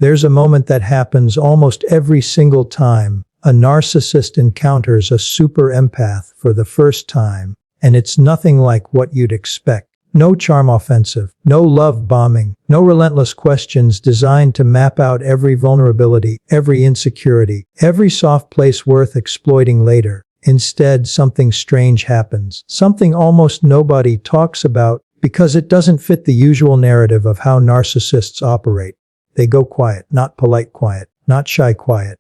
There's a moment that happens almost every single time a narcissist encounters a super empath for the first time, and it's nothing like what you'd expect. No charm offensive, no love bombing, no relentless questions designed to map out every vulnerability, every insecurity, every soft place worth exploiting later. Instead, something strange happens, something almost nobody talks about because it doesn't fit the usual narrative of how narcissists operate. They go quiet, not polite quiet, not shy quiet.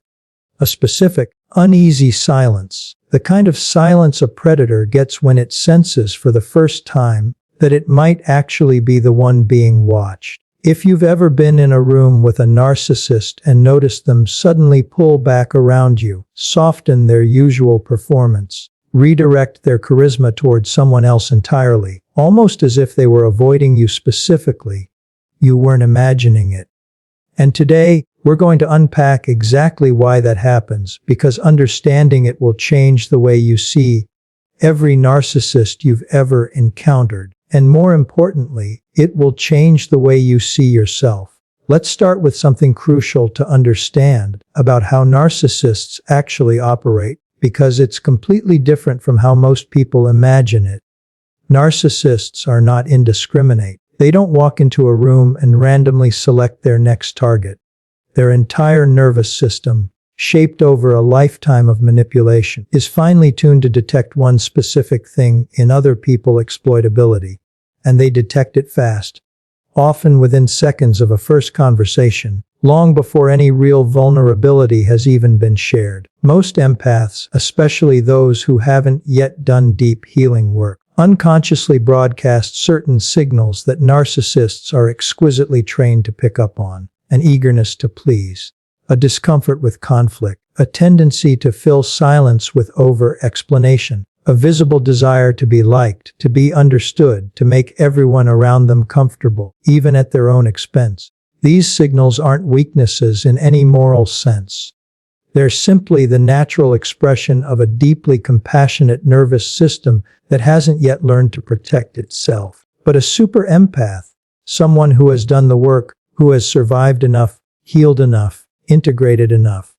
A specific, uneasy silence, the kind of silence a predator gets when it senses for the first time that it might actually be the one being watched. If you've ever been in a room with a narcissist and noticed them suddenly pull back around you, soften their usual performance, redirect their charisma towards someone else entirely, almost as if they were avoiding you specifically, you weren't imagining it. And today, we're going to unpack exactly why that happens, because understanding it will change the way you see every narcissist you've ever encountered. And more importantly, it will change the way you see yourself. Let's start with something crucial to understand about how narcissists actually operate, because it's completely different from how most people imagine it. Narcissists are not indiscriminate. They don't walk into a room and randomly select their next target. Their entire nervous system, shaped over a lifetime of manipulation, is finely tuned to detect one specific thing in other people's exploitability. And they detect it fast, often within seconds of a first conversation, long before any real vulnerability has even been shared. Most empaths, especially those who haven't yet done deep healing work, unconsciously broadcast certain signals that narcissists are exquisitely trained to pick up on: an eagerness to please, a discomfort with conflict, a tendency to fill silence with over-explanation, a visible desire to be liked, to be understood, to make everyone around them comfortable, even at their own expense. These signals aren't weaknesses in any moral sense. They're simply the natural expression of a deeply compassionate nervous system that hasn't yet learned to protect itself. But a super empath, someone who has done the work, who has survived enough, healed enough, integrated enough,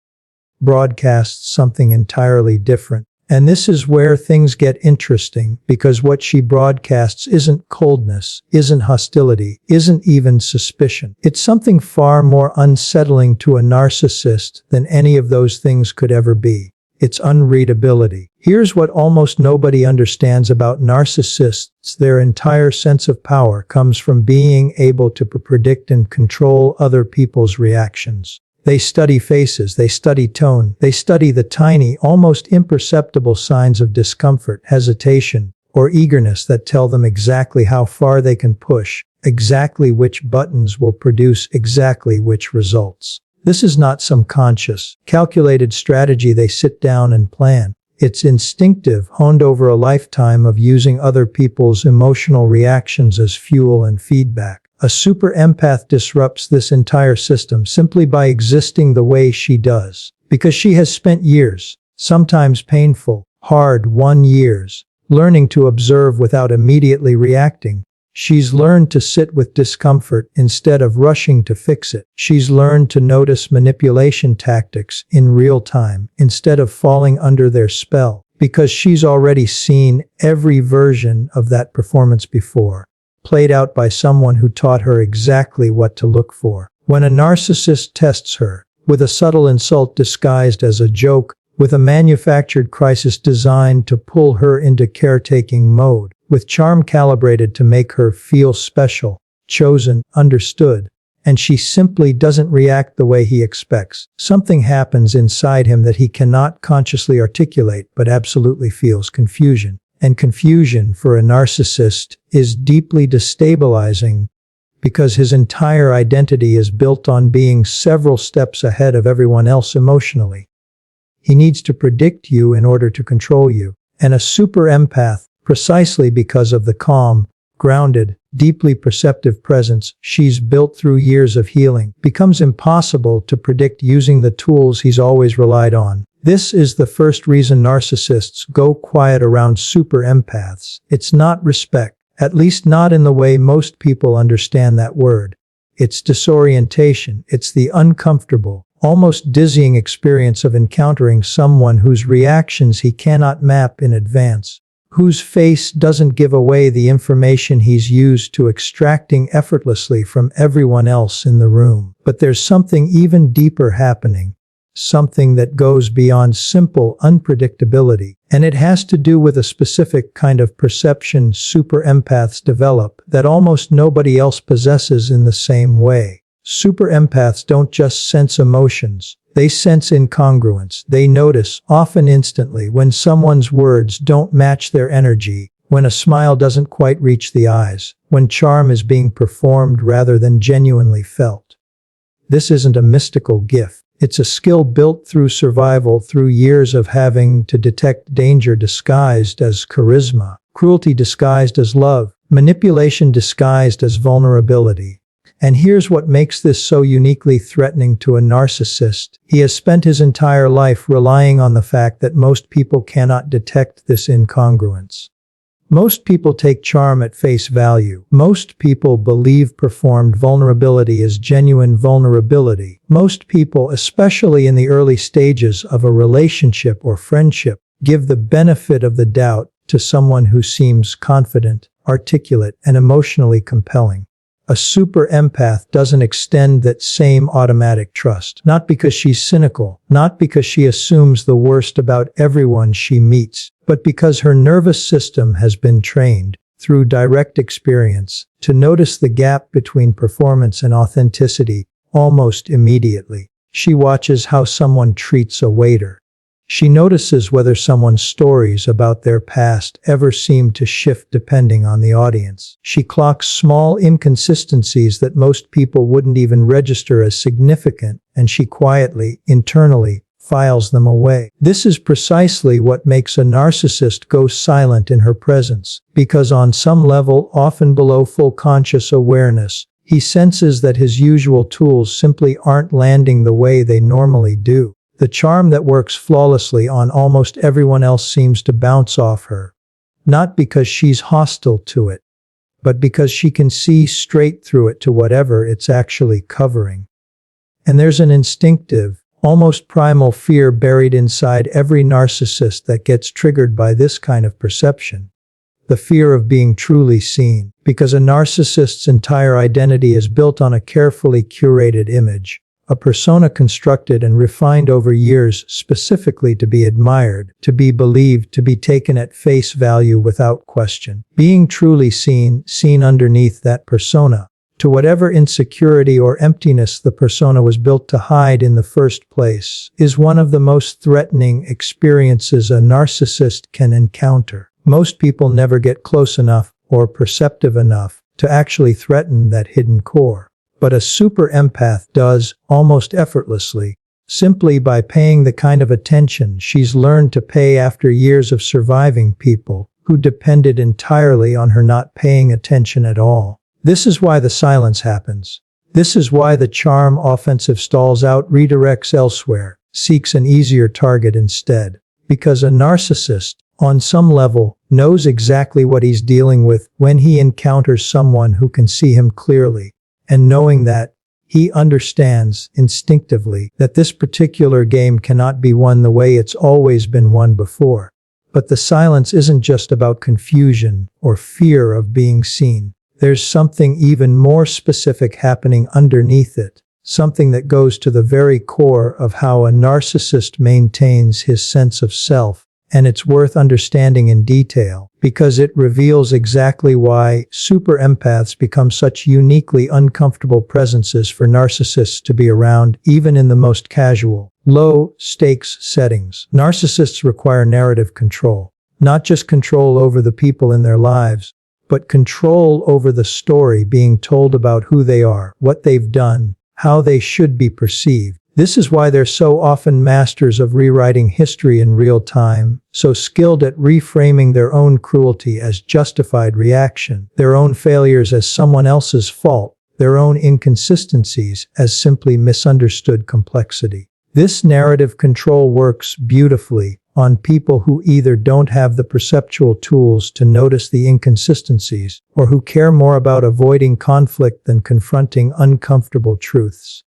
broadcasts something entirely different. And this is where things get interesting, because what she broadcasts isn't coldness, isn't hostility, isn't even suspicion. It's something far more unsettling to a narcissist than any of those things could ever be. It's unreadability. Here's what almost nobody understands about narcissists: their entire sense of power comes from being able to predict and control other people's reactions. They study faces, they study tone, they study the tiny, almost imperceptible signs of discomfort, hesitation, or eagerness that tell them exactly how far they can push, exactly which buttons will produce exactly which results. This is not some conscious, calculated strategy they sit down and plan. It's instinctive, honed over a lifetime of using other people's emotional reactions as fuel and feedback. A super empath disrupts this entire system simply by existing the way she does, because she has spent years, sometimes painful, hard-won years, learning to observe without immediately reacting. She's learned to sit with discomfort instead of rushing to fix it. She's learned to notice manipulation tactics in real time instead of falling under their spell, because she's already seen every version of that performance before, played out by someone who taught her exactly what to look for. When a narcissist tests her, with a subtle insult disguised as a joke, with a manufactured crisis designed to pull her into caretaking mode, with charm calibrated to make her feel special, chosen, understood, and she simply doesn't react the way he expects, something happens inside him that he cannot consciously articulate but absolutely feels: confusion. And confusion for a narcissist is deeply destabilizing, because his entire identity is built on being several steps ahead of everyone else emotionally. He needs to predict you in order to control you. And a super empath, precisely because of the calm, grounded, deeply perceptive presence she's built through years of healing, becomes impossible to predict using the tools he's always relied on. This is the first reason narcissists go quiet around super empaths. It's not respect, at least not in the way most people understand that word. It's disorientation. It's the uncomfortable, almost dizzying experience of encountering someone whose reactions he cannot map in advance, whose face doesn't give away the information he's used to extracting effortlessly from everyone else in the room. But there's something even deeper happening. Something that goes beyond simple unpredictability, and it has to do with a specific kind of perception super empaths develop that almost nobody else possesses in the same way. Super empaths don't just sense emotions, they sense incongruence. They notice, often instantly, when someone's words don't match their energy, when a smile doesn't quite reach the eyes, when charm is being performed rather than genuinely felt. This isn't a mystical gift. It's a skill built through survival, through years of having to detect danger disguised as charisma, cruelty disguised as love, manipulation disguised as vulnerability. And here's what makes this so uniquely threatening to a narcissist. He has spent his entire life relying on the fact that most people cannot detect this incongruence. Most people take charm at face value. Most people believe performed vulnerability is genuine vulnerability. Most people, especially in the early stages of a relationship or friendship, give the benefit of the doubt to someone who seems confident, articulate, and emotionally compelling. A super empath doesn't extend that same automatic trust. Not because she's cynical, not because she assumes the worst about everyone she meets, but because her nervous system has been trained, through direct experience, to notice the gap between performance and authenticity almost immediately. She watches how someone treats a waiter. She notices whether someone's stories about their past ever seem to shift depending on the audience. She clocks small inconsistencies that most people wouldn't even register as significant, and she quietly, internally, files them away. This is precisely what makes a narcissist go silent in her presence, because on some level, often below full conscious awareness, he senses that his usual tools simply aren't landing the way they normally do. The charm that works flawlessly on almost everyone else seems to bounce off her. Not because she's hostile to it, but because she can see straight through it to whatever it's actually covering. And there's an instinctive, almost primal fear buried inside every narcissist that gets triggered by this kind of perception. The fear of being truly seen, because a narcissist's entire identity is built on a carefully curated image. A persona constructed and refined over years specifically to be admired, to be believed, to be taken at face value without question. Being truly seen underneath that persona, to whatever insecurity or emptiness the persona was built to hide in the first place, is one of the most threatening experiences a narcissist can encounter. Most people never get close enough or perceptive enough to actually threaten that hidden core. But a super empath does, almost effortlessly, simply by paying the kind of attention she's learned to pay after years of surviving people who depended entirely on her not paying attention at all. This is why the silence happens. This is why the charm offensive stalls out, redirects elsewhere, seeks an easier target instead. Because a narcissist, on some level, knows exactly what he's dealing with when he encounters someone who can see him clearly. And knowing that, he understands instinctively that this particular game cannot be won the way it's always been won before. But the silence isn't just about confusion or fear of being seen. There's something even more specific happening underneath it, something that goes to the very core of how a narcissist maintains his sense of self. And it's worth understanding in detail, because it reveals exactly why super empaths become such uniquely uncomfortable presences for narcissists to be around, even in the most casual, low-stakes settings. Narcissists require narrative control, not just control over the people in their lives, but control over the story being told about who they are, what they've done, how they should be perceived. This is why they're so often masters of rewriting history in real time, so skilled at reframing their own cruelty as justified reaction, their own failures as someone else's fault, their own inconsistencies as simply misunderstood complexity. This narrative control works beautifully on people who either don't have the perceptual tools to notice the inconsistencies or who care more about avoiding conflict than confronting uncomfortable truths.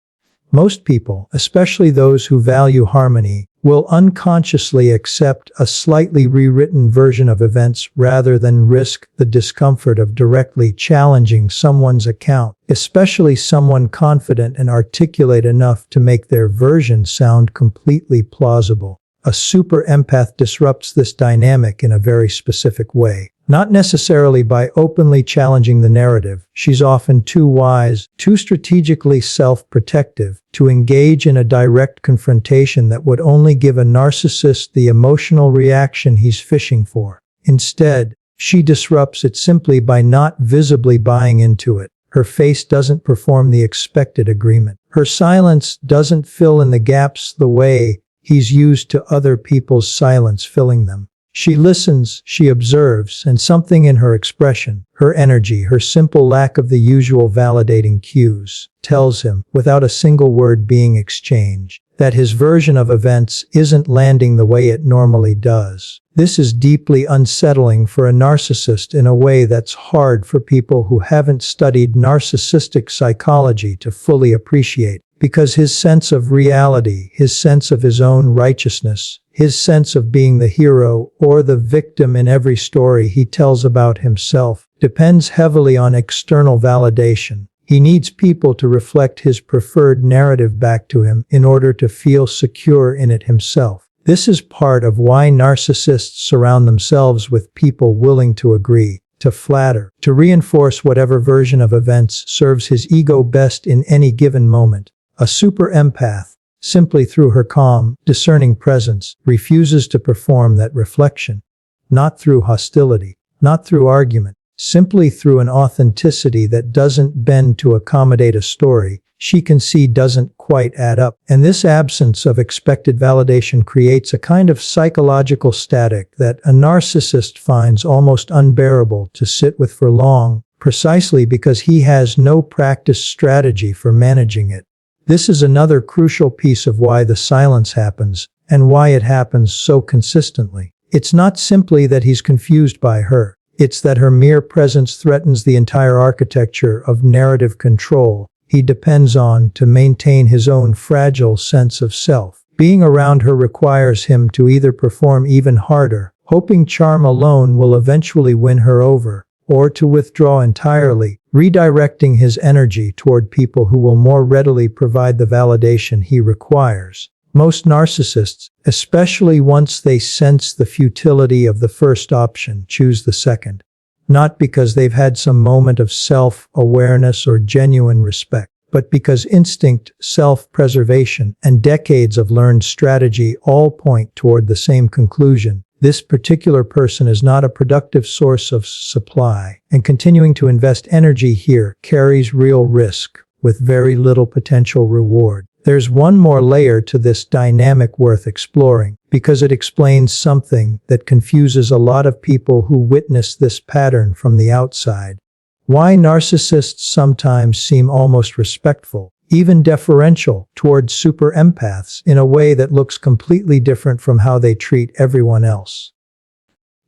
Most people, especially those who value harmony, will unconsciously accept a slightly rewritten version of events rather than risk the discomfort of directly challenging someone's account, especially someone confident and articulate enough to make their version sound completely plausible. A super empath disrupts this dynamic in a very specific way. Not necessarily by openly challenging the narrative. She's often too wise, too strategically self-protective to engage in a direct confrontation that would only give a narcissist the emotional reaction he's fishing for. Instead, she disrupts it simply by not visibly buying into it. Her face doesn't perform the expected agreement. Her silence doesn't fill in the gaps the way he's used to other people's silence filling them. She listens, she observes, and something in her expression, her energy, her simple lack of the usual validating cues, tells him, without a single word being exchanged, that his version of events isn't landing the way it normally does. This is deeply unsettling for a narcissist in a way that's hard for people who haven't studied narcissistic psychology to fully appreciate. Because his sense of reality, his sense of his own righteousness, his sense of being the hero or the victim in every story he tells about himself, depends heavily on external validation. He needs people to reflect his preferred narrative back to him in order to feel secure in it himself. This is part of why narcissists surround themselves with people willing to agree, to flatter, to reinforce whatever version of events serves his ego best in any given moment. A super empath, simply through her calm, discerning presence, refuses to perform that reflection. Not through hostility, not through argument, simply through an authenticity that doesn't bend to accommodate a story she can see doesn't quite add up. And this absence of expected validation creates a kind of psychological static that a narcissist finds almost unbearable to sit with for long, precisely because he has no practiced strategy for managing it. This is another crucial piece of why the silence happens, and why it happens so consistently. It's not simply that he's confused by her. It's that her mere presence threatens the entire architecture of narrative control he depends on to maintain his own fragile sense of self. Being around her requires him to either perform even harder, hoping charm alone will eventually win her over, or to withdraw entirely, redirecting his energy toward people who will more readily provide the validation he requires. Most narcissists, especially once they sense the futility of the first option, choose the second. Not because they've had some moment of self-awareness or genuine respect, but because instinct, self-preservation, and decades of learned strategy all point toward the same conclusion. This particular person is not a productive source of supply, and continuing to invest energy here carries real risk with very little potential reward. There's one more layer to this dynamic worth exploring, because it explains something that confuses a lot of people who witness this pattern from the outside. Why narcissists sometimes seem almost respectful, even deferential, toward super empaths in a way that looks completely different from how they treat everyone else.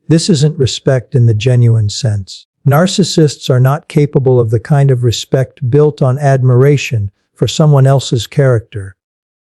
This isn't respect in the genuine sense. Narcissists are not capable of the kind of respect built on admiration for someone else's character,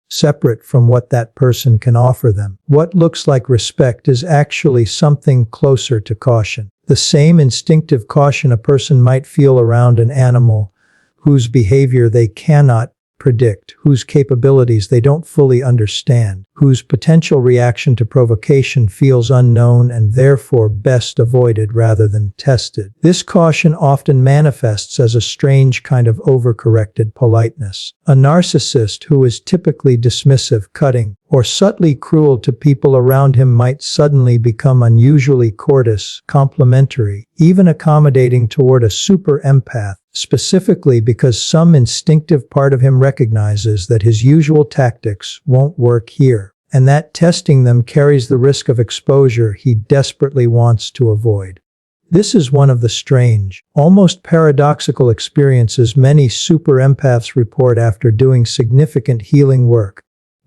separate from what that person can offer them. What looks like respect is actually something closer to caution. The same instinctive caution a person might feel around an animal whose behavior they cannot predict, whose capabilities they don't fully understand, whose potential reaction to provocation feels unknown and therefore best avoided rather than tested. This caution often manifests as a strange kind of overcorrected politeness. A narcissist who is typically dismissive, cutting, or subtly cruel to people around him might suddenly become unusually courteous, complimentary, even accommodating toward a super empath, specifically because some instinctive part of him recognizes that his usual tactics won't work here, and that testing them carries the risk of exposure he desperately wants to avoid. This is one of the strange, almost paradoxical experiences many super empaths report after doing significant healing work.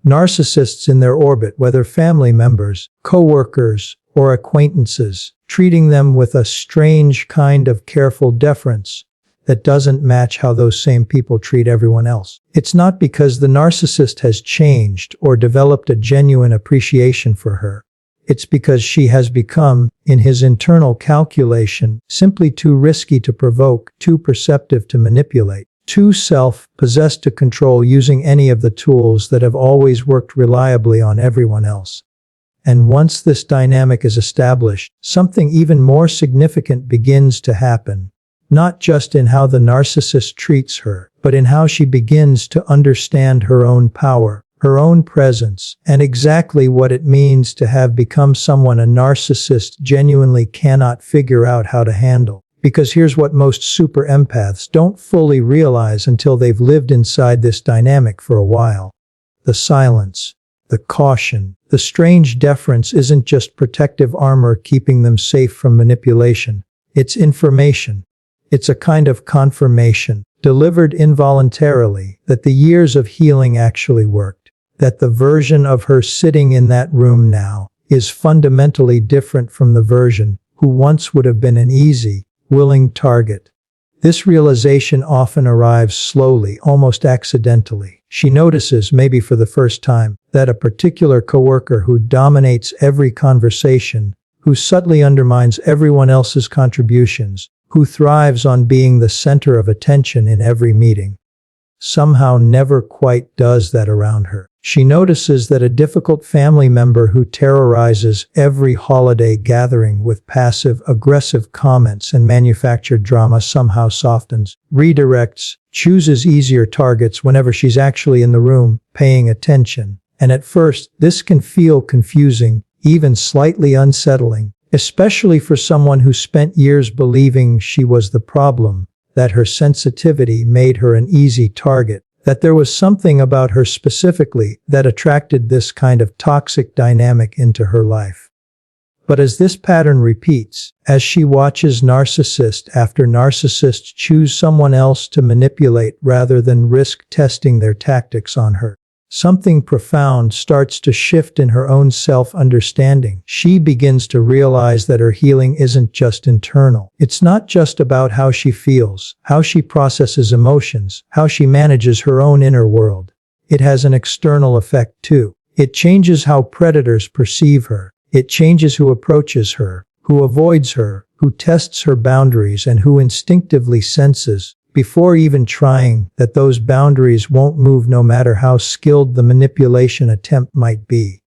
narcissists in their orbit, whether family members, co-workers, or acquaintances, treating them with a strange kind of careful deference that doesn't match how those same people treat everyone else. It's not because the narcissist has changed or developed a genuine appreciation for her. It's because she has become, in his internal calculation, simply too risky to provoke, too perceptive to manipulate, too self-possessed to control using any of the tools that have always worked reliably on everyone else. And once this dynamic is established, something even more significant begins to happen. Not just in how the narcissist treats her, but in how she begins to understand her own power, her own presence, and exactly what it means to have become someone a narcissist genuinely cannot figure out how to handle. Because here's what most super empaths don't fully realize until they've lived inside this dynamic for a while. The silence, the caution, the strange deference isn't just protective armor keeping them safe from manipulation. It's information. It's a kind of confirmation, delivered involuntarily, that the years of healing actually worked, that the version of her sitting in that room now is fundamentally different from the version who once would have been an easy, willing target. This realization often arrives slowly, almost accidentally. She notices, maybe for the first time, that a particular coworker who dominates every conversation, who subtly undermines everyone else's contributions, who thrives on being the center of attention in every meeting, somehow never quite does that around her. She notices that a difficult family member who terrorizes every holiday gathering with passive-aggressive comments and manufactured drama somehow softens, redirects, chooses easier targets whenever she's actually in the room, paying attention. And at first, this can feel confusing, even slightly unsettling, especially for someone who spent years believing she was the problem, that her sensitivity made her an easy target, that there was something about her specifically that attracted this kind of toxic dynamic into her life. But as this pattern repeats, as she watches narcissist after narcissist choose someone else to manipulate rather than risk testing their tactics on her, something profound starts to shift in her own self-understanding. She begins to realize that her healing isn't just internal. It's not just about how she feels, how she processes emotions, how she manages her own inner world. It has an external effect too. It changes how predators perceive her. It changes who approaches her, who avoids her, who tests her boundaries, and who instinctively senses, before even trying, that those boundaries won't move no matter how skilled the manipulation attempt might be.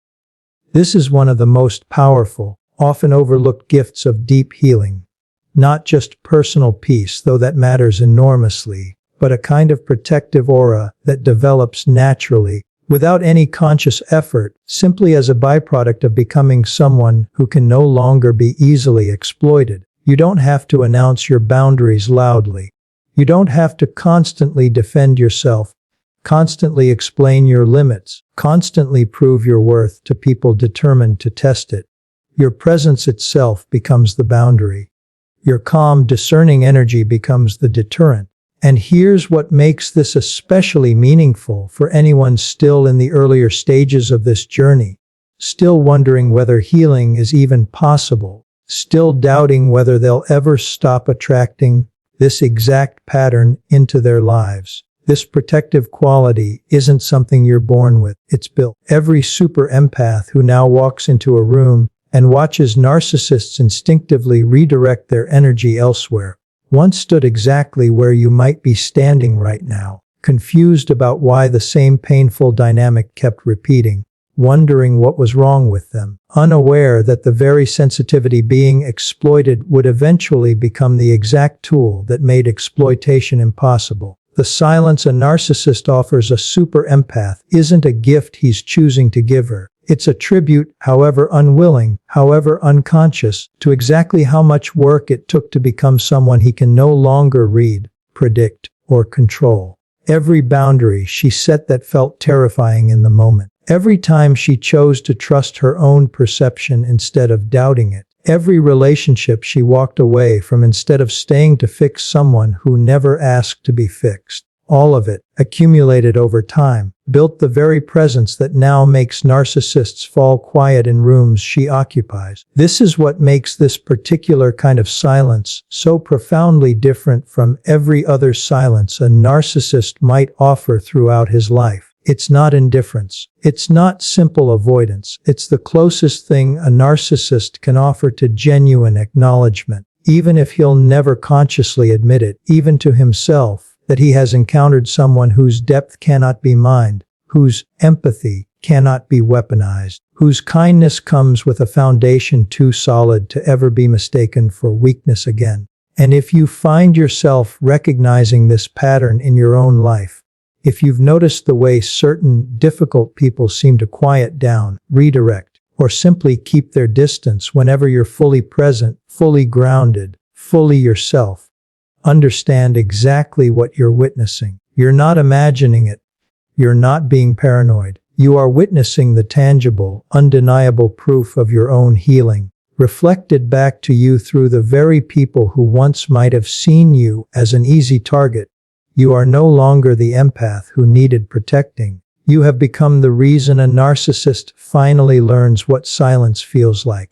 This is one of the most powerful, often overlooked gifts of deep healing. Not just personal peace, though that matters enormously, but a kind of protective aura that develops naturally, without any conscious effort, simply as a byproduct of becoming someone who can no longer be easily exploited. You don't have to announce your boundaries loudly. You don't have to constantly defend yourself, constantly explain your limits, constantly prove your worth to people determined to test it. Your presence itself becomes the boundary. Your calm, discerning energy becomes the deterrent. And here's what makes this especially meaningful for anyone still in the earlier stages of this journey, still wondering whether healing is even possible, still doubting whether they'll ever stop attracting this exact pattern into their lives. This protective quality isn't something you're born with, it's built. Every super empath who now walks into a room and watches narcissists instinctively redirect their energy elsewhere once stood exactly where you might be standing right now, confused about why the same painful dynamic kept repeating, wondering what was wrong with them, unaware that the very sensitivity being exploited would eventually become the exact tool that made exploitation impossible. The silence a narcissist offers a super empath isn't a gift he's choosing to give her. It's a tribute, however unwilling, however unconscious, to exactly how much work it took to become someone he can no longer read, predict, or control. Every boundary she set that felt terrifying in the moment. Every time she chose to trust her own perception instead of doubting it. Every relationship she walked away from instead of staying to fix someone who never asked to be fixed. all of it, accumulated over time, built the very presence that now makes narcissists fall quiet in rooms she occupies. This is what makes this particular kind of silence so profoundly different from every other silence a narcissist might offer throughout his life. It's not indifference. It's not simple avoidance. It's the closest thing a narcissist can offer to genuine acknowledgement, even if he'll never consciously admit it, even to himself, that he has encountered someone whose depth cannot be mined, whose empathy cannot be weaponized, whose kindness comes with a foundation too solid to ever be mistaken for weakness again. And if you find yourself recognizing this pattern in your own life, if you've noticed the way certain difficult people seem to quiet down, redirect, or simply keep their distance whenever you're fully present, fully grounded, fully yourself, understand exactly what you're witnessing. You're not imagining it. You're not being paranoid. You are witnessing the tangible, undeniable proof of your own healing, reflected back to you through the very people who once might have seen you as an easy target. You are no longer the empath who needed protecting. You have become the reason a narcissist finally learns what silence feels like.